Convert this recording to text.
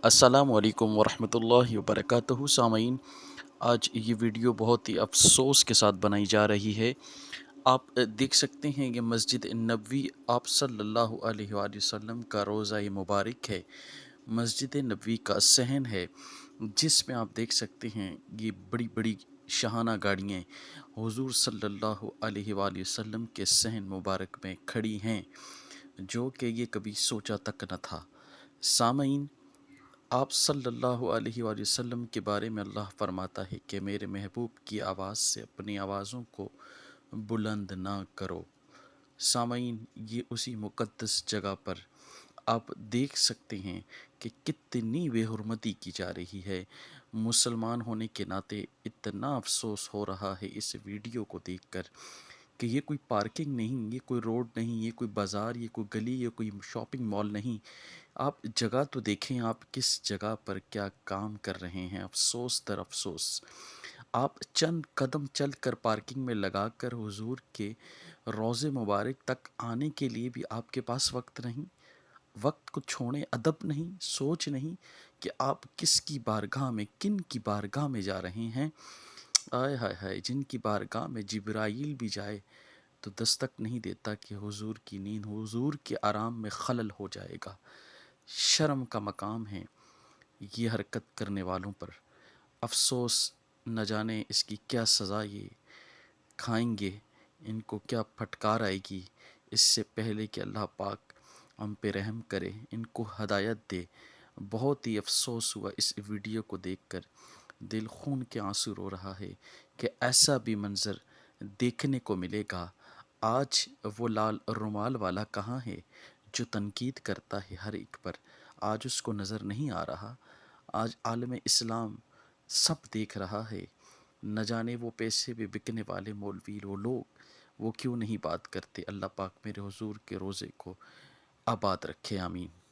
السلام علیکم ورحمۃ اللہ وبرکاتہ سامعین، آج یہ ویڈیو بہت ہی افسوس کے ساتھ بنائی جا رہی ہے۔ آپ دیکھ سکتے ہیں کہ مسجد نبوی آپ صلی اللہ علیہ وآلہ وسلم کا روضہ مبارک ہے، مسجد نبوی کا صحن ہے، جس میں آپ دیکھ سکتے ہیں یہ بڑی بڑی شاہانہ گاڑیاں حضور صلی اللہ علیہ وآلہ وسلم کے صحن مبارک میں کھڑی ہیں، جو کہ یہ کبھی سوچا تک نہ تھا۔ سامعین، آپ صلی اللہ علیہ وآلہ وسلم کے بارے میں اللہ فرماتا ہے کہ میرے محبوب کی آواز سے اپنی آوازوں کو بلند نہ کرو۔ سامعین، یہ اسی مقدس جگہ پر آپ دیکھ سکتے ہیں کہ کتنی بے حرمتی کی جا رہی ہے۔ مسلمان ہونے کے ناطے اتنا افسوس ہو رہا ہے اس ویڈیو کو دیکھ کر کہ یہ کوئی پارکنگ نہیں، یہ کوئی روڈ نہیں، یہ کوئی بازار، یہ کوئی گلی، یہ کوئی شاپنگ مال نہیں۔ آپ جگہ تو دیکھیں، آپ کس جگہ پر کیا کام کر رہے ہیں۔ افسوس در افسوس، آپ چند قدم چل کر پارکنگ میں لگا کر حضور کے روضے مبارک تک آنے کے لیے بھی آپ کے پاس وقت نہیں۔ وقت کو چھوڑیں، ادب نہیں، سوچ نہیں کہ آپ کس کی بارگاہ میں، کن کی بارگاہ میں جا رہے ہیں۔ آئے ہائے ہائے، جن کی بارگاہ میں جبرائیل بھی جائے تو دستک نہیں دیتا کہ حضور کی نیند، حضور کے آرام میں خلل ہو جائے گا۔ شرم کا مقام ہے یہ حرکت کرنے والوں پر۔ افسوس، نہ جانے اس کی کیا سزا یہ کھائیں گے، ان کو کیا پھٹکار آئے گی۔ اس سے پہلے کہ اللہ پاک ہم پہ رحم کرے، ان کو ہدایت دے۔ بہت ہی افسوس ہوا اس ویڈیو کو دیکھ کر، دل خون کے آنسو رو رہا ہے کہ ایسا بھی منظر دیکھنے کو ملے گا۔ آج وہ لال رومال والا کہاں ہے جو تنقید کرتا ہے ہر ایک پر؟ آج اس کو نظر نہیں آ رہا۔ آج عالم اسلام سب دیکھ رہا ہے۔ نہ جانے وہ پیسے بھی بکنے والے مولوی، وہ لوگ، وہ کیوں نہیں بات کرتے۔ اللہ پاک میرے حضور کے روزے کو آباد رکھے، آمین۔